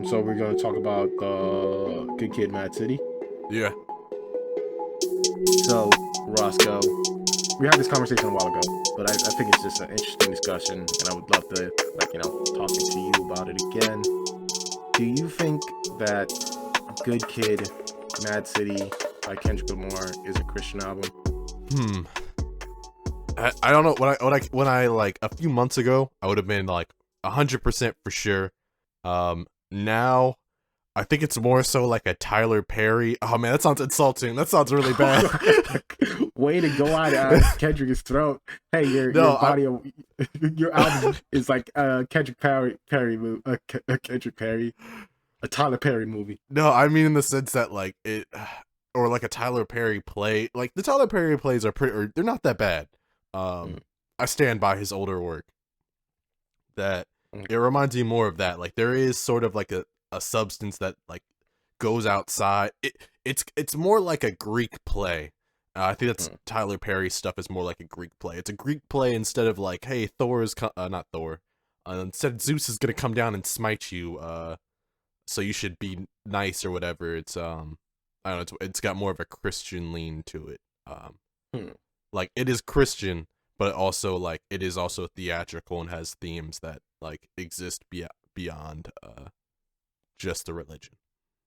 So we're gonna talk about Good Kid, Mad City. Yeah. So Roscoe, we had this conversation a while ago, but I think it's just an interesting discussion, and I would love to talk to you about it again. Do you think that Good Kid, Mad City by Kendrick Lamar is a Christian album? Hmm. I don't know when I like a few months ago I would have been like 100% for sure. Now I think it's more so like a Tyler Perry. Oh man, that sounds insulting. That sounds really bad. Way to go out Kendrick's throat. Hey, your your album is like Kendrick Perry movie, Kendrick Perry, a Tyler Perry movie. No, I mean in the sense that like it, or like a Tyler Perry play. Like the Tyler Perry plays are they're not that bad. I stand by his older work. That it reminds me more of that. Like there is sort of like a substance that like goes outside. It's more like a Greek play. I think that's Tyler Perry stuff is more like a Greek play. It's a Greek play instead of like, hey, Thor is not Thor. Instead, Zeus is gonna come down and smite you. So you should be nice or whatever. It's I don't know. It's got more of a Christian lean to it. Like it is Christian, but also like it is also theatrical and has themes that like exist beyond just the religion.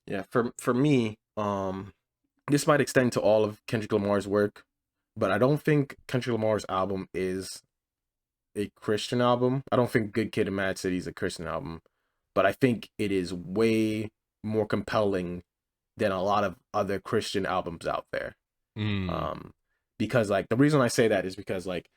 Yeah, for me, this might extend to all of Kendrick Lamar's work, but I don't think Kendrick Lamar's album is a Christian album. I don't think Good Kid and Mad City is a Christian album, but I think it is way more compelling than a lot of other Christian albums out there. Because like the reason I say that is because like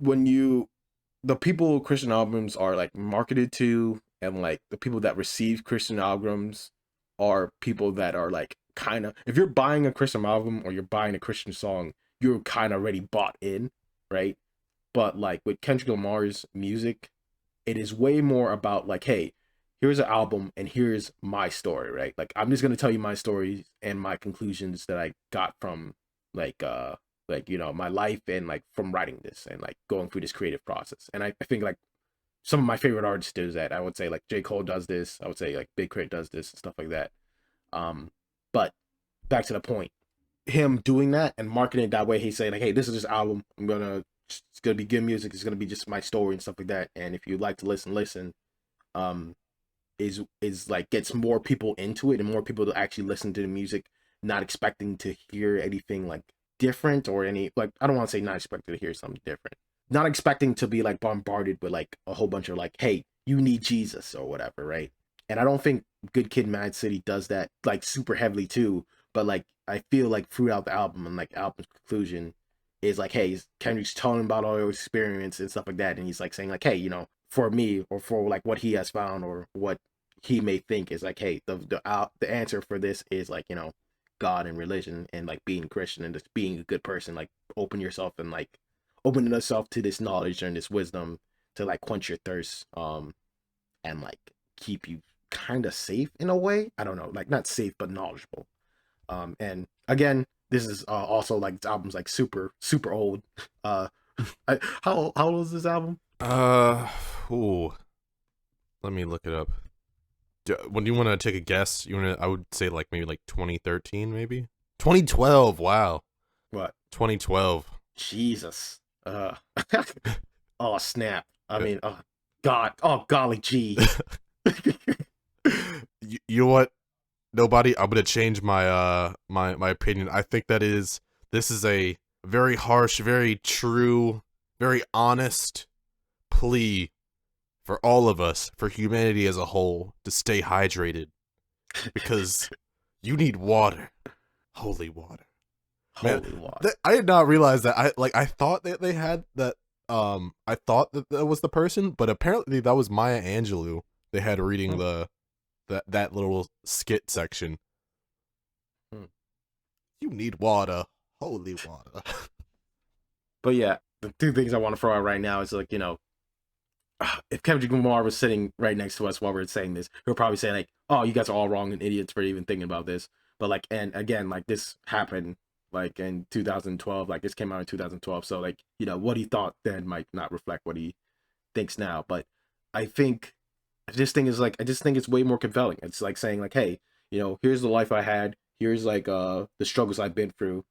the people Christian albums are like marketed to, and like the people that receive Christian albums are people that are like kind of, if you're buying a Christian album or you're buying a Christian song, you're kind of already bought in, right? But like with Kendrick Lamar's music, it is way more about like, hey, here's an album and here's my story, right? Like I'm just gonna tell you my stories and my conclusions that I got from like my life and like from writing this and like going through this creative process. And I think like some of my favorite artists do that. I would say like J. Cole does this. I would say like Big Crit does this and stuff like that. But back to the point, him doing that and marketing it that way, he's saying like, hey, this is this album. It's gonna be good music. It's gonna be just my story and stuff like that. And if you like to listen. Is like gets more people into it and more people to actually listen to the music, not expecting to hear anything like different or any like, I don't want to say not expecting to hear something different, not expecting to be like bombarded with like a whole bunch of like, hey, you need Jesus or whatever, right? And I don't think Good Kid, Mad City does that like super heavily too, but like I feel like throughout the album and like album's conclusion is like, hey, Kendrick's telling about all your experience and stuff like that, and he's like saying like, hey, for me or for like what he has found or what he may think is like, hey, the answer for this is like, God and religion and like being Christian and just being a good person, like opening yourself to this knowledge and this wisdom to like quench your thirst, and like keep you kind of safe in a way. I don't know, like not safe but knowledgeable. And again, this is also like this album's like super old. How old is this album? Ooh. Let me look it up. When you want to take a guess, I would say like maybe like 2013, maybe 2012. Wow. What? 2012. Jesus. Oh snap. I mean, oh God. Oh golly gee. You know what? Nobody. I'm gonna change my my opinion. I think this is a very harsh, very true, very honest plea for all of us, for humanity as a whole, to stay hydrated, because you need water, holy water. Holy water. I did not realize that. I thought that they had that. I thought that was the person, but apparently that was Maya Angelou. They had reading that little skit section. You need water, holy water. But yeah, the two things I want to throw out right now is like, if Kendrick Lamar was sitting right next to us while we are saying this, he'll probably say like, oh, you guys are all wrong and idiots for even thinking about this. But like, and again, like this happened like in 2012, like this came out in 2012. So like, what he thought then might not reflect what he thinks now. But I think I just think it's way more compelling. It's like saying like, hey, here's the life I had. Here's like the struggles I've been through.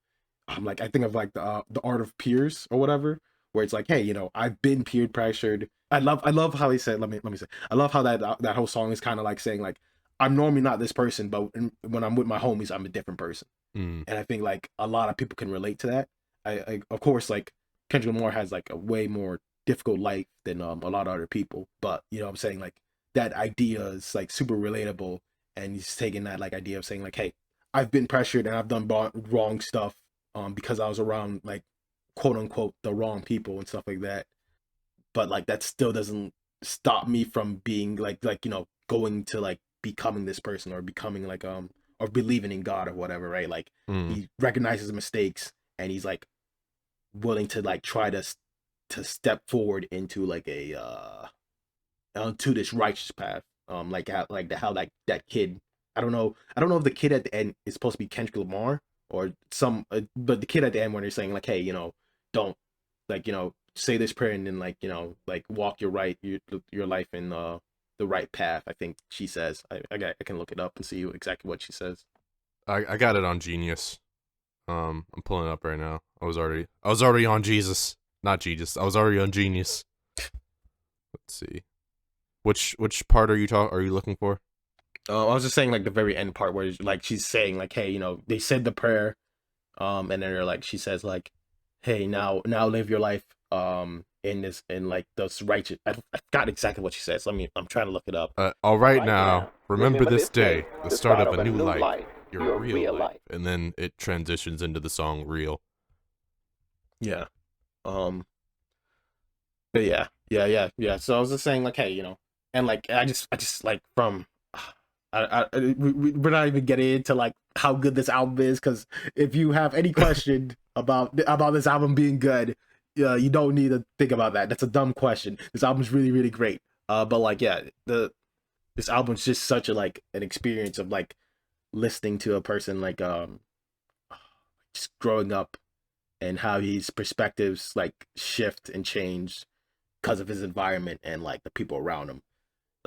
I'm like, I think of like the art of peers or whatever, where it's like, hey, I've been peer pressured. I love how he said. Let me say. I love how that whole song is kind of like saying like, I'm normally not this person, but when I'm with my homies, I'm a different person. Mm. And I think like a lot of people can relate to that. I of course like Kendrick Lamar has like a way more difficult life than a lot of other people, but what I'm saying, like that idea is like super relatable, and he's taking that like idea of saying like, hey, I've been pressured and I've done wrong stuff because I was around like quote unquote the wrong people and stuff like that, but like that still doesn't stop me from being going to like becoming this person or becoming like or believing in God or whatever, right? Like Mm. he recognizes mistakes and he's like willing to like try to step forward into like a onto this righteous path. How that kid. I don't know if the kid at the end is supposed to be Kendrick Lamar or some, but the kid at the end when they're saying like, hey, don't say this prayer and then like walk your life in the right path. I think she says. I can look it up and see exactly what she says. I got it on Genius. I'm pulling it up right now. I was already on Jesus, not Jesus. I was already on Genius. Let's see. Which part are you looking for? I was just saying like the very end part where like she's saying like, hey, they said the prayer, and then they're like, she says like, hey, now live your life, in like this righteous. I got exactly what she says. I'm trying to look it up. All right Right now, now, remember this day, the start of a new life, your real life, and then it transitions into the song "Real." Yeah. But yeah. So I was just saying, like, hey, and like, I just like from, we're not even getting into like how good this album is, because if you have any question about this album being good, you don't need to think about that. That's a dumb question. This album's really, really great. But like, yeah, this album's just such a like an experience of like listening to a person like just growing up and how his perspectives like shift and change because of his environment and like the people around him.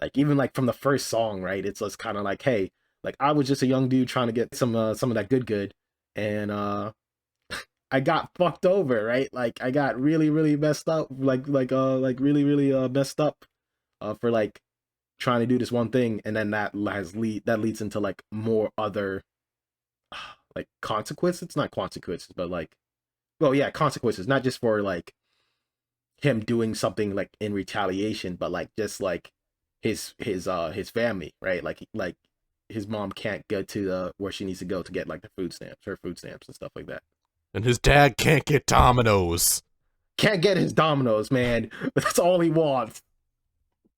Like even like from the first song, right? It's just kind of like, hey, like I was just a young dude trying to get some of that good, and I got fucked over, right? Like I got really really messed up, like really really messed up for like trying to do this one thing, and then that leads into like more other like consequences. It's not consequences, but like, well, yeah, consequences, not just for like him doing something like in retaliation, but like just like his family, right? Like his mom can't go to the where she needs to go to get like her food stamps and stuff like that. And his dad can't get Domino's. Can't get his Domino's, man. That's all he wants.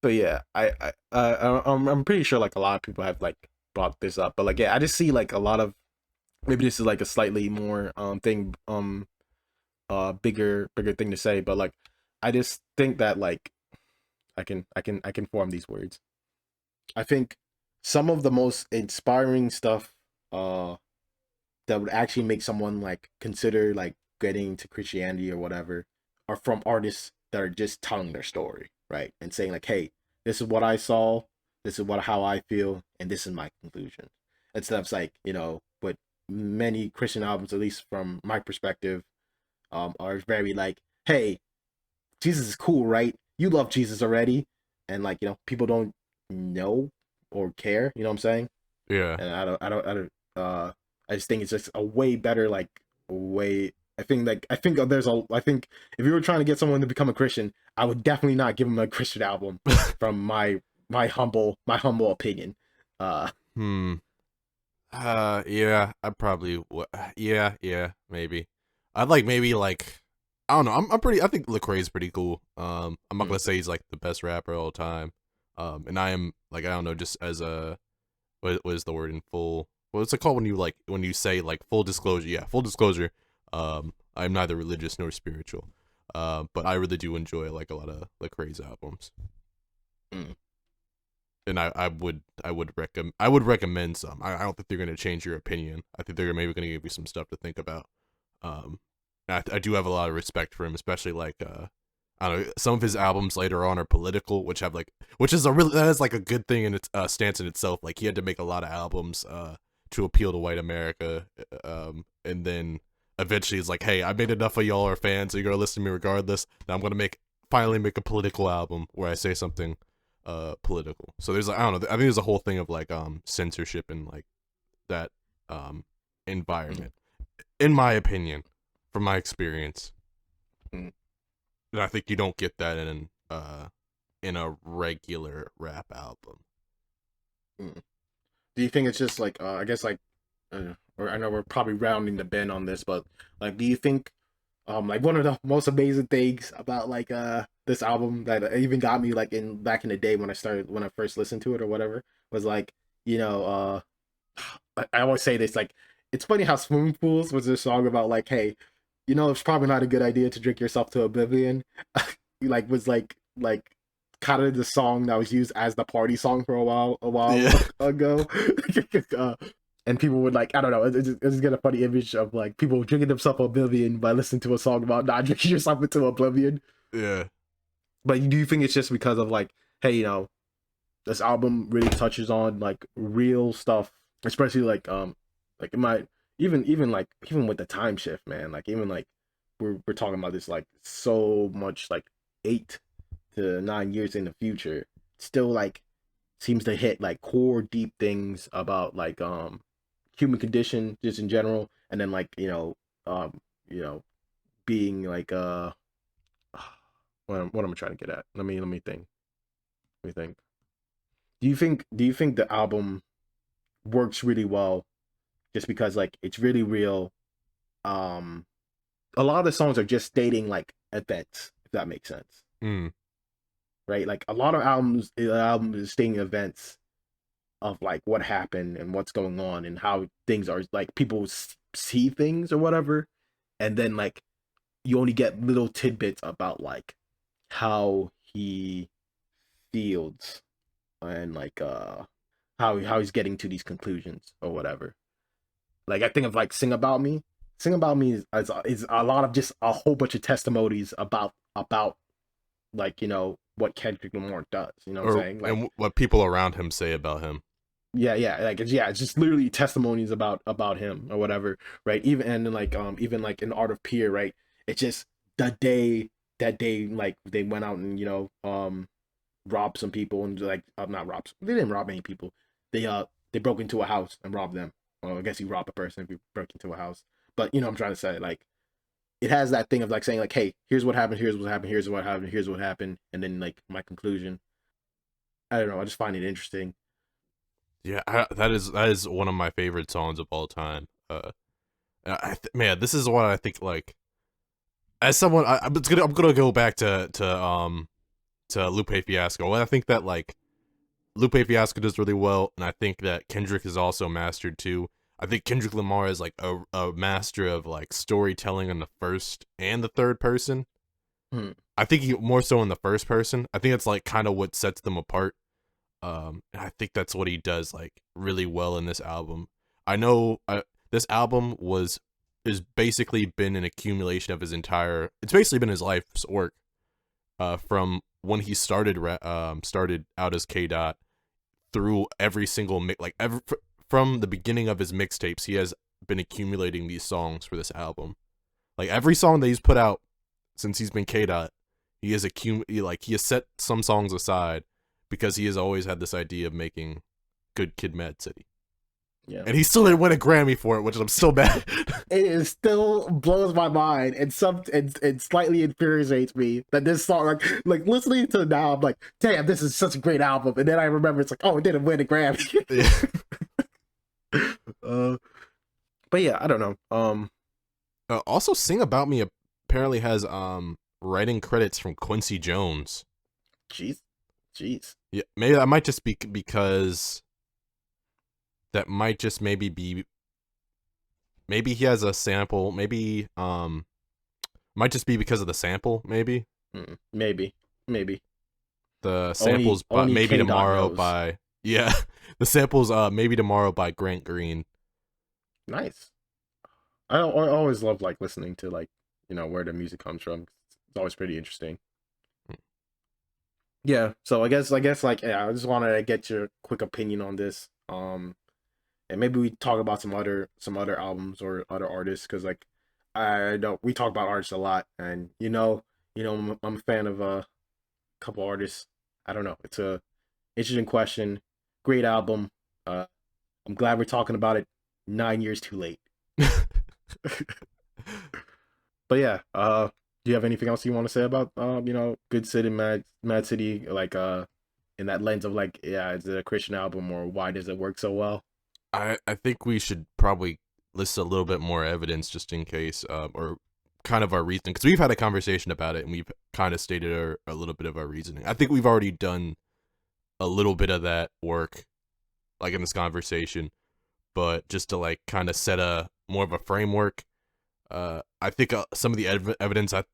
But yeah, I'm pretty sure like a lot of people have like brought this up, but like yeah, I just see like a lot of, maybe this is like a slightly more thing bigger thing to say, but like I just think that like I can form these words. I think some of the most inspiring stuff that would actually make someone like consider like getting into Christianity or whatever are from artists that are just telling their story, right? And saying like, hey, this is what I saw, this is how I feel, and this is my conclusion. Instead of like, what many Christian albums, at least from my perspective, are very like, hey, Jesus is cool, right? You love Jesus already, and like people don't know or care. You know what I'm saying? Yeah. And I just think it's just a way better like way. I think if you were trying to get someone to become a Christian, I would definitely not give them a Christian album from my humble opinion. Hmm. Yeah. I probably. Yeah. Yeah. Maybe. I'd like maybe like. I don't know. I'm pretty. I think Lecrae's pretty cool. I'm not mm, gonna say he's like the best rapper of all time. And I am like I don't know, just as a what is the word in full? What's it called when you say like full disclosure? Yeah, full disclosure. I'm neither religious nor spiritual. But I really do enjoy like a lot of Lecrae's albums, mm. and I would recommend some. I don't think they're gonna change your opinion. I think they're maybe gonna give you some stuff to think about. I do have a lot of respect for him, especially like I don't know, some of his albums later on are political, which is a really, that is like a good thing in its stance in itself. Like he had to make a lot of albums to appeal to white America, and then eventually he's like, hey, I made enough of y'all are fans, so you're gonna listen to me regardless. Now I'm gonna finally make a political album where I say something political. So there's like, I don't know, I think there's a whole thing of like censorship and like that environment, in my opinion, from my experience. Mm. And I think you don't get that in a regular rap album. Mm. Do you think it's just like I guess like or I know we're probably rounding the bend on this, but like do you think like one of the most amazing things about like this album that even got me like in back in the day when I first listened to it or whatever was like, you know, I always say this, like it's funny how Spoonfuls was a song about like, hey, you know, it's probably not a good idea to drink yourself to oblivion. Like was like kind of the song that was used as the party song for a while Yeah. ago. And people would like, I don't know, it's just get a funny image of like people drinking themselves to oblivion by listening to a song about not drinking yourself into oblivion. Yeah. But do you think it's just because of like, hey, you know, this album really touches on like real stuff, especially like it might even like even with the time shift, man, like even like we're talking about this like so much like 8 to 9 years in the future, still like seems to hit like core deep things about like human condition just in general, and then like you know being like what am I trying to get at? Let me think. Let me think. Do you think the album works really well just because like it's really real? Um, a lot of the songs are just stating like events, if that makes sense, Mm. right? Like a lot of albums is stating events of like what happened and what's going on and how things are like people see things or whatever, and then like you only get little tidbits about like how he feels and like how he's getting to these conclusions or whatever. Like I think of like Sing About Me. Sing About Me is a lot of just a whole bunch of testimonies about like, you know, what Kendrick Lamar does. You know what I'm Or saying? Like and what people around him say about him. yeah, like it's just literally testimonies about him or whatever, right? Even and then like even like in Art of Peer, right? It's just the day that they like they went out and, you know, robbed some people and like not robbed, they didn't rob any people. They broke into a house and robbed them. Well, I guess you robbed a person if you broke into a house. But you know what I'm trying to say, like it has that thing of like saying like, hey, here's what happened, here's what happened, here's what happened, here's what happened, and then like my conclusion. I don't know, I just find it interesting. Yeah, that is one of my favorite songs of all time. Man, this is what I think. Like, as someone, I'm gonna go back to Lupe Fiasco. And I think that like Lupe Fiasco does really well, and I think that Kendrick is also mastered too. I think Kendrick Lamar is like a master of like storytelling in the first and the third person. Hmm. I think he more so in the first person. I think it's like kind of what sets them apart. And I think that's what he does like really well in this album. I know this album is basically been an accumulation of his entire. It's basically been his life's work. From when he started out as K Dot through every single from the beginning of his mixtapes, he has been accumulating these songs for this album. Like every song that he's put out since he's been K Dot, he has set some songs aside because he has always had this idea of making good Kid MAAD City. Yeah. And he still didn't win a Grammy for it, which I'm still mad. It is still blows my mind and and slightly infuriates me that this song like listening to it now I'm like, damn, this is such a great album, and then I remember it's like, oh, it didn't win a Grammy. uh but yeah, I don't know. Also, Sing About Me apparently has writing credits from Quincy Jones. Jeez. Yeah, maybe that might just be because that might just maybe he has a sample. Maybe might just be because of the sample. Maybe Maybe the samples, but only maybe K Dot tomorrow knows. by the samples. Maybe tomorrow by Grant Green. Nice. I always love like listening to like, you know, where the music comes from. It's always pretty interesting. Yeah. So I guess like yeah, I just wanted to get your quick opinion on this. And maybe we talk about some other albums or other artists because like I know we talk about artists a lot, and I'm a fan of a couple artists. I don't know. It's a interesting question. Great album. Uh, I'm glad we're talking about it 9 years too late. But yeah, do you have anything else you want to say about Good City, Mad City, like in that lens of like, yeah, is it a Christian album or why does it work so well? I think we should probably list a little bit more evidence just in case, or kind of our reasoning, because we've had a conversation about it and we've kind of stated a little bit of our reasoning. I think we've already done a little bit of that work, like in this conversation, but just to like kind of set a more of a framework. I think some of the evidence I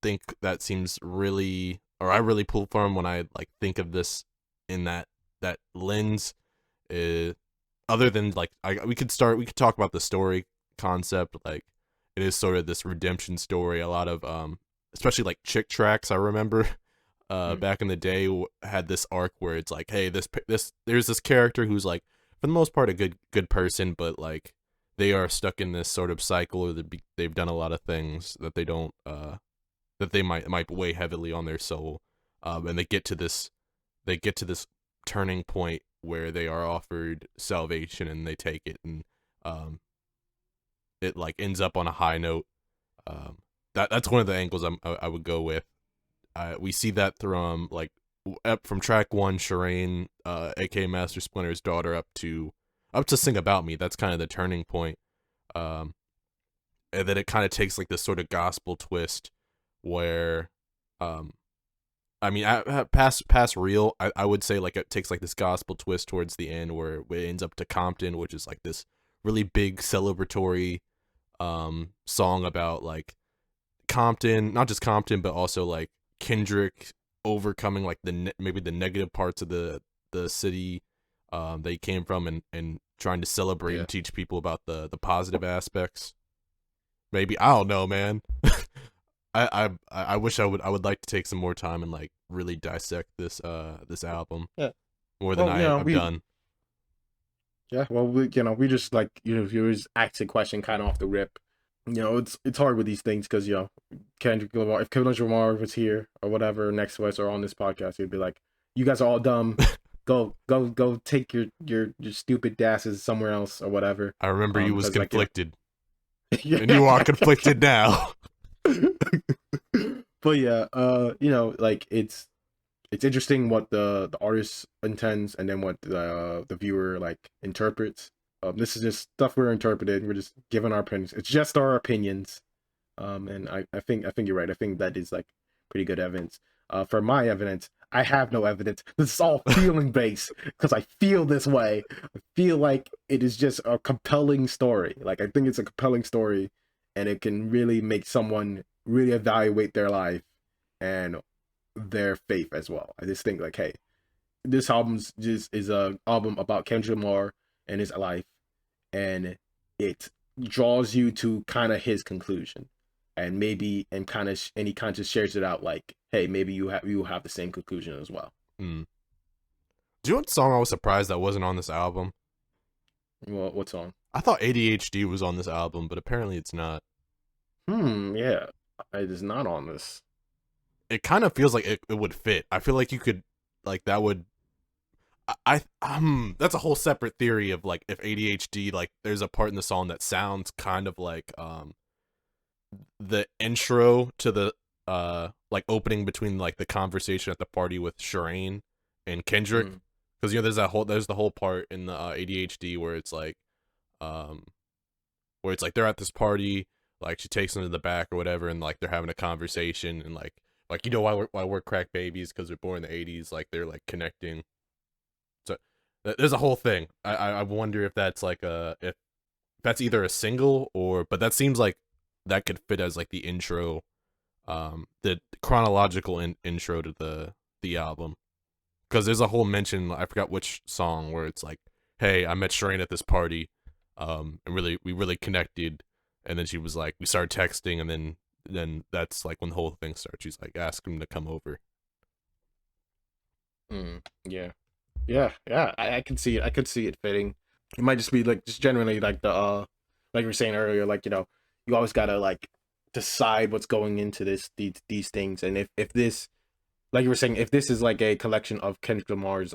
think that seems really, or I really pull from when I like think of this in that lens, is other than like we could talk about the story concept. Like it is sort of this redemption story. A lot of especially like chick tracks I remember Mm, back in the day had this arc where it's like, hey, this there's this character who's like for the most part a good person, but like they are stuck in this sort of cycle, or they've done a lot of things that they don't that they might weigh heavily on their soul, and they get to this turning point where they are offered salvation and they take it, and um, it like ends up on a high note. Um, that's one of the angles I would go with. We see that from like from track one, Shireen, aka Master Splinter's daughter, up to Sing About Me. That's kind of the turning point. Um, and then it kind of takes like this sort of gospel twist where um I mean, past real, I would say like it takes like this gospel twist towards the end where it ends up to Compton, which is like this really big celebratory song about like Compton, not just Compton, but also like Kendrick overcoming like maybe the negative parts of the city they came from, and trying to celebrate yeah. and teach people about the positive aspects. Maybe I don't know, man. I wish I would like to take some more time and like really dissect this album Yeah. more than Well, I've done. we just like if you just ask a question kind of off the rip. It's hard with these things because Kendrick Lamar, if Kendrick Lamar was here or whatever next to us or on this podcast, he'd be like, "You guys are all dumb. Go take your stupid asses somewhere else or whatever." I remember you was Because like conflicted, and you are yeah. conflicted now. But yeah, like it's interesting what the artist intends and then what the viewer like interprets. This is just stuff we're interpreting. We're just giving our opinions. It's just our opinions. And I think you're right. I think that is like pretty good evidence. For my evidence, I have no evidence. This is all feeling based because I feel this way. I feel like it is just a compelling story. Like I think it's a compelling story, and it can really make someone really evaluate their life and their faith as well. I just think like, hey, this album's just is a album about Kendrick Lamar and his life, and it draws you to kind of his conclusion, and maybe and he kind of just shares it out like, hey, maybe you have the same conclusion as well. Hmm. Do you know what song I was surprised that wasn't on this album? Well, what song? I thought ADHD was on this album, but apparently it's not. Yeah, it is not on this. It kind of feels like it would fit. I feel like you could like that would that's a whole separate theory of like if ADHD, like there's a part in the song that sounds kind of like the intro to the like opening between like the conversation at the party with Shireen and Kendrick, Mm, because there's the whole part in the ADHD um where it's like they're at this party, like she takes them to the back or whatever, and like they're having a conversation, and like you know why we're crack babies because they're born in the 80s, like they're like connecting. So there's a whole thing. I wonder if that's like if that's either a single or, but that seems like that could fit as like the intro, the chronological intro to the album, because there's a whole mention, I forgot which song, where it's like, hey, I met Shireen at this party, and we really connected, and then she was like, we started texting, and then that's like when the whole thing starts. She's like, ask him to come over. Yeah, yeah. I can see it. I could see it fitting. It might just be like just generally like the like we were saying earlier, like you always gotta like decide what's going into these things, and if this like you were saying, if this is like a collection of Kendrick Lamar's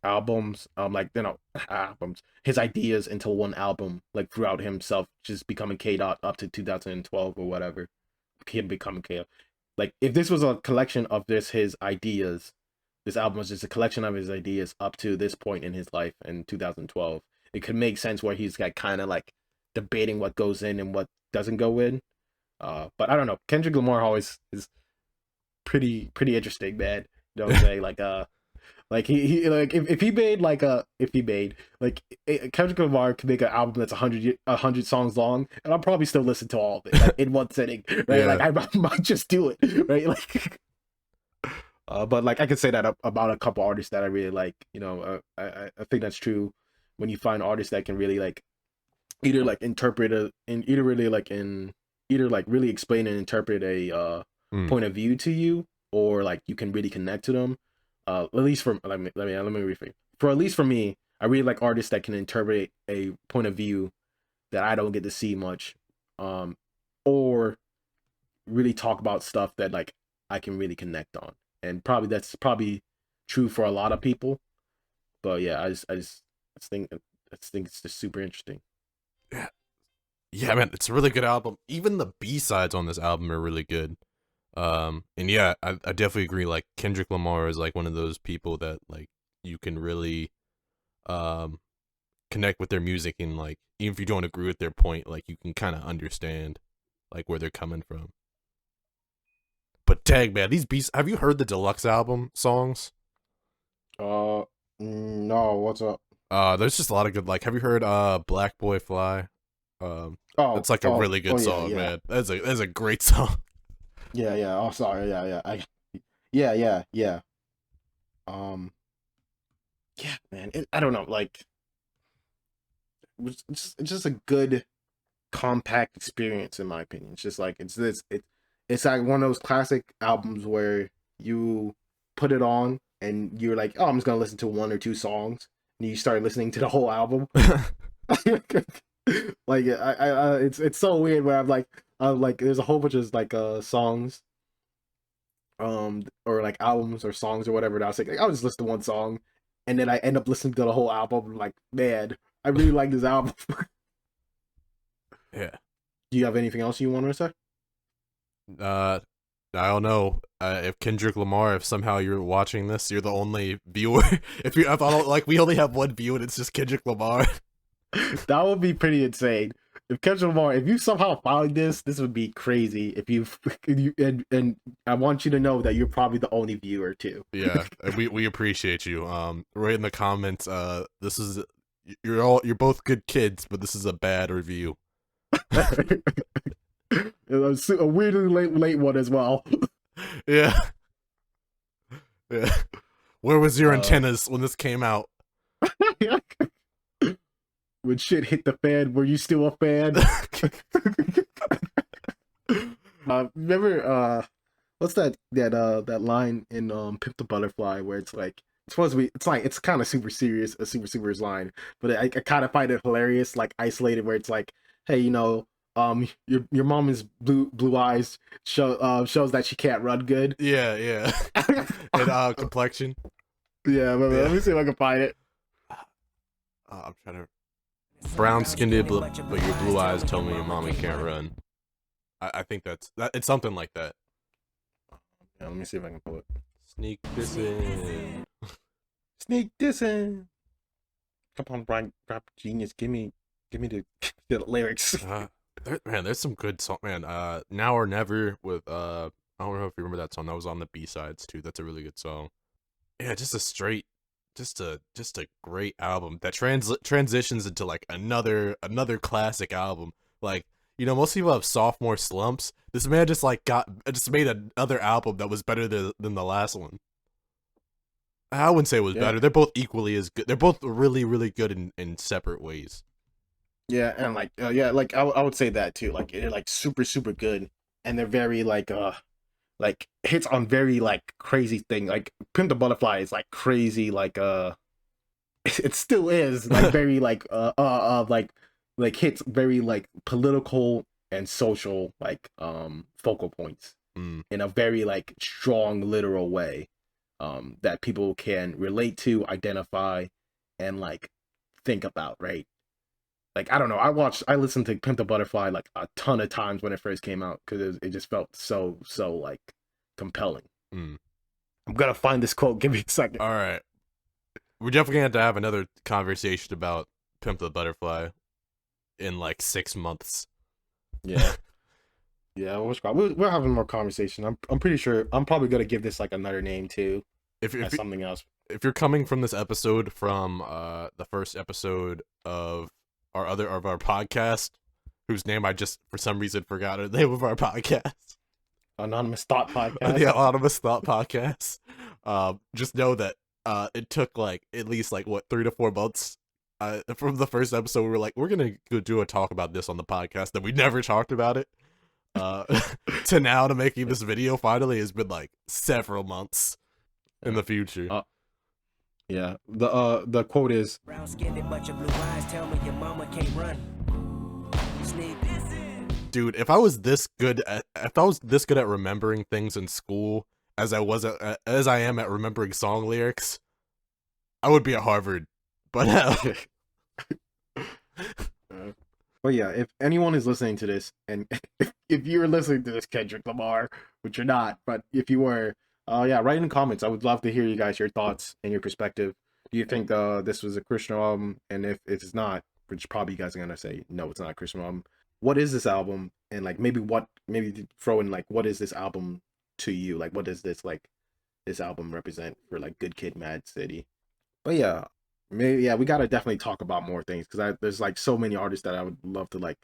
albums, like albums, his ideas into one album, like throughout himself just becoming K dot up to 2012 or whatever, him becoming K. Like if this was a collection of this his ideas, this album was just a collection of his ideas up to this point in his life in 2012. It could make sense where he's like kind of like debating what goes in and what doesn't go in. But I don't know. Kendrick Lamar always is pretty interesting, man. You know what I'm saying? Like he like if he made like if he made like Kendrick Lamar could make an album that's 100 songs long, and I'll probably still listen to all of it like, in one sitting, right? Yeah. Like I might just do it, right? Like, but like I could say that about a couple artists that I really like. I think that's true when you find artists that can really like either like interpret a in either really like in either like really explain and interpret a Mm. point of view to you, or like you can really connect to them. At least for let me rephrase. For at least for me, I really like artists that can interpret a point of view that I don't get to see much, or really talk about stuff that like I can really connect on. And probably that's probably true for a lot of people. But yeah, I just think it's just super interesting. Yeah. Yeah, man, it's a really good album. Even the B-sides on this album are really good. And yeah, I definitely agree. Like Kendrick Lamar is like one of those people that like you can really um connect with their music, and like even if you don't agree with their point, like you can kind of understand like where they're coming from. But dang man, these beats. Have you heard the deluxe album songs? Uh, no, what's up? There's just a lot of good. Like, have you heard Black Boy Fly? Oh, That's like a oh, really good oh yeah, song, yeah, man. That's a great song. yeah, yeah. Oh, sorry, yeah, yeah. Yeah, yeah, yeah. Um, yeah, man. I don't know. Like, it's just a good compact experience in my opinion. It's just like it's like one of those classic albums where you put it on and you're like, oh, I'm just gonna listen to one or two songs, and you start listening to the whole album. Like it's so weird where I'm like there's a whole bunch of like songs or like albums or songs or whatever that I was like I'll just listen to one song, and then I end up listening to the whole album. I'm like, man, I really like this album. Yeah. Do you have anything else you want to say? Uh, I don't know. If Kendrick Lamar, if somehow you're watching this, you're the only viewer. If I don't like, we only have one view, and it's just Kendrick Lamar. That would be pretty insane. If Kendrick Lamar, if you somehow found this would be crazy. If you and I want you to know that you're probably the only viewer too. Yeah, we appreciate you. Right in the comments. This is you're both good kids, but this is a bad review. A weirdly late one as well. Yeah. Yeah. Where was your Uh, antennas when this came out? when shit hit the fan, were you still a fan? Remember what's that line in Pimp the Butterfly where it's like it's supposed to be it's like it's kind of super serious, a super serious line, but I kind of find it hilarious, like isolated, where it's like, hey, your mom is blue eyes shows that she can't run good. Yeah, yeah. And complexion. Yeah, let me see if I can find it. I'm trying to. Brown skinned, but your blue eyes tell me your mommy can't run. I think that. It's something like that. Yeah, let me see if I can pull it. Sneak this in. Sneak this in. Come on, Brian, rap genius. Give me the lyrics. There's some good song, man. Now or Never with I don't know if you remember that song. That was on the B sides too. That's a really good song. Yeah, just a great album that transitions into like another classic album. Like, most people have sophomore slumps. This man just made another album that was better than the last one. I wouldn't say it was better. They're both equally as good. They're both really, really good in separate ways. Yeah, and like I would say that too. Like they're like super super good, and they're very like like hits on very like crazy thing. Like Pimp the Butterfly is like crazy, like it still is like very like hits very like political and social like focal points in a very like strong literal way that people can relate to, identify, and like think about, right? Like I don't know, I listened to Pimp the Butterfly like a ton of times when it first came out because it just felt so like compelling. I'm gonna find this quote. Give me a second. All right, we're definitely gonna have another conversation about Pimp the Butterfly in like 6 months. Yeah. Yeah, we're having more conversation. I'm pretty sure I'm probably gonna give this like another name too, If something else. if you're coming from this episode from the first episode of our podcast, whose name I just for some reason forgot the name of our podcast. Anonymous Thought Podcast. The Anonymous Thought Podcast. Just know that it took like at least like what 3 to 4 months. From the first episode, we were like, we're gonna go do a talk about this on the podcast, and we never talked about it. To now to making this video finally has been like several months in the future. Yeah. The quote is brown skinned and bunch of blue eyes, tell me your mama can't run. Dude, if I was this good at remembering things in school as I am at remembering song lyrics, I would be at Harvard. But but yeah, if anyone is listening to this, and if you're listening to this, Kendrick Lamar, which you're not, but if you were, yeah, write in the comments. I would love to hear you guys, your thoughts and your perspective. Do you think this was a Christian album? And if it's not, which probably you guys are gonna say no, it's not a Christian album. What is this album? And like maybe throw in like what is this album to you? Like what does this album represent for like Good Kid, Mad City? But yeah, maybe we gotta definitely talk about more things because there's like so many artists that I would love to like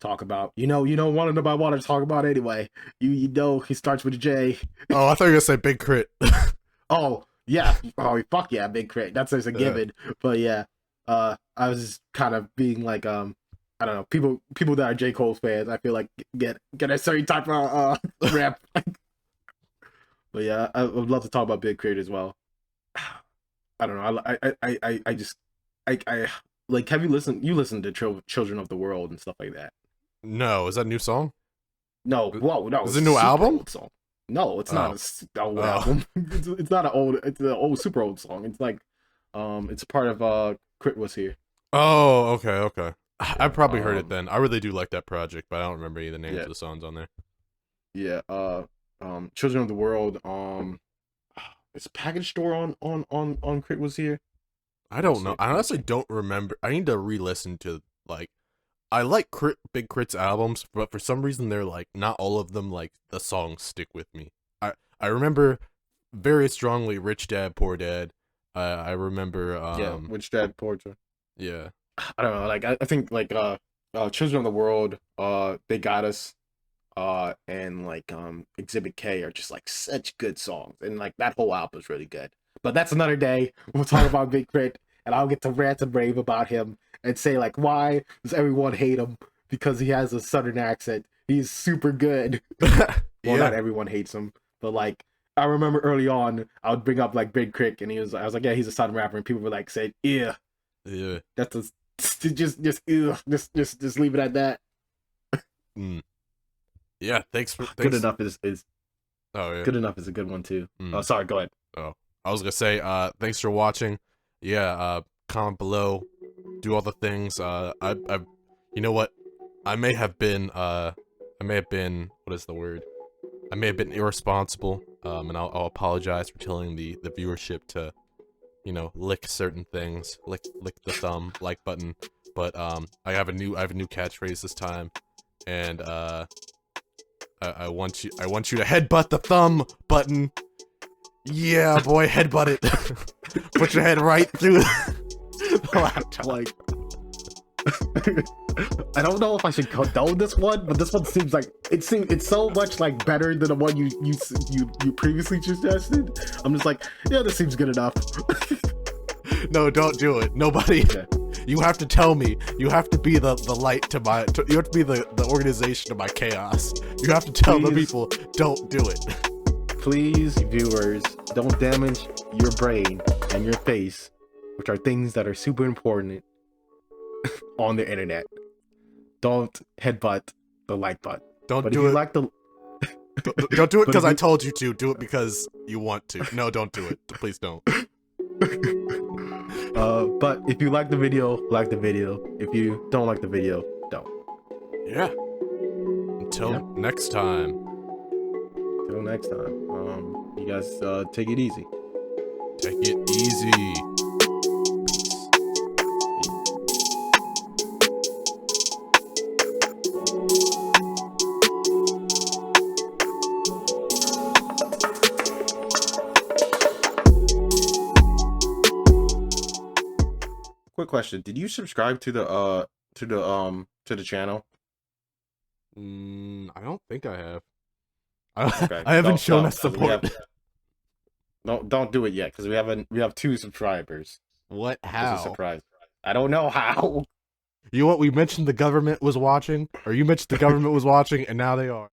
talk about. You know one of them I want to talk about anyway. You know he starts with a J. Oh, I thought you were gonna say Big Crit. Oh yeah, oh fuck yeah, Big Crit. That's just a given. But yeah, I was kind of being like I don't know, people that are J. Cole fans, I feel like get a certain type of rap. But yeah, I would love to talk about Big Crit as well. I don't know. I like. Have you listened? You listened to Children of the World and stuff like that? No, is that a new song? No, whoa, no. Is it a new album? Song. No, it's not an old album. It's not an old. It's an old, super old song. It's like, it's part of Crit Was Here. Oh, okay. I probably heard it then. I really do like that project, but I don't remember any of the names of the songs on there. Yeah. Children of the World. Is Package Store on Crit Was Here? I don't know. I honestly don't remember. I need to re-listen to like. I like Big Crit's albums, but for some reason they're like not all of them like the songs stick with me. I remember very strongly Rich Dad Poor Dad. I remember Rich Dad Poor Dad. Yeah. I don't know. Like I think like Children of the World, They Got Us, and like Exhibit K are just like such good songs, and like that whole album is really good. But that's another day. We'll talk about Big Crit, and I'll get to rant and rave about him and say like, why does everyone hate him? Because he has a southern accent. He's super good. Well, not everyone hates him, but like I remember early on, I would bring up like Big Crit, and I was like, yeah, he's a southern rapper, and people were like, saying, yeah, that's a just leave it at that. Yeah, thanks. Good enough is oh yeah. Good enough is a good one too. Oh, sorry, go ahead. Oh, I was gonna say thanks for watching. Yeah, comment below, do all the things. I you know what? I may have been what is the word? I may have been irresponsible. And I'll apologize for telling the viewership to, you know, lick certain things, lick the thumb like button. But I have a new catchphrase this time, and I want you to headbutt the thumb button. Yeah, boy, headbutt it. Put your head right through the laptop. Like, I don't know if I should condone this one, but this one seems like it's so much like better than the one you previously suggested. I'm just like, yeah, this seems good enough. No, don't do it. Nobody. You have to tell me. You have to be the light to my. You have to be the organization to my chaos. You have to tell the people, don't do it. Please, viewers, don't damage your brain and your face, which are things that are super important on the internet. Don't headbutt the like button. Don't But do if you it. like the Don't do it But because if I you- told you to. Do it because you want to. No, don't do it. Please don't. but if you like the video, like the video. If you don't like the video, don't. Yeah. Until Yeah. next time. Till next time. You guys take it easy. Take it easy. Quick question: did you subscribe to the channel? I don't think I have. Okay. I haven't shown Don't, us 'cause we support. don't do it yet because we have 2 subscribers. What? It's a How? surprise. I don't know how. You know what? We mentioned the government was watching, or you mentioned the government was watching, and now they are.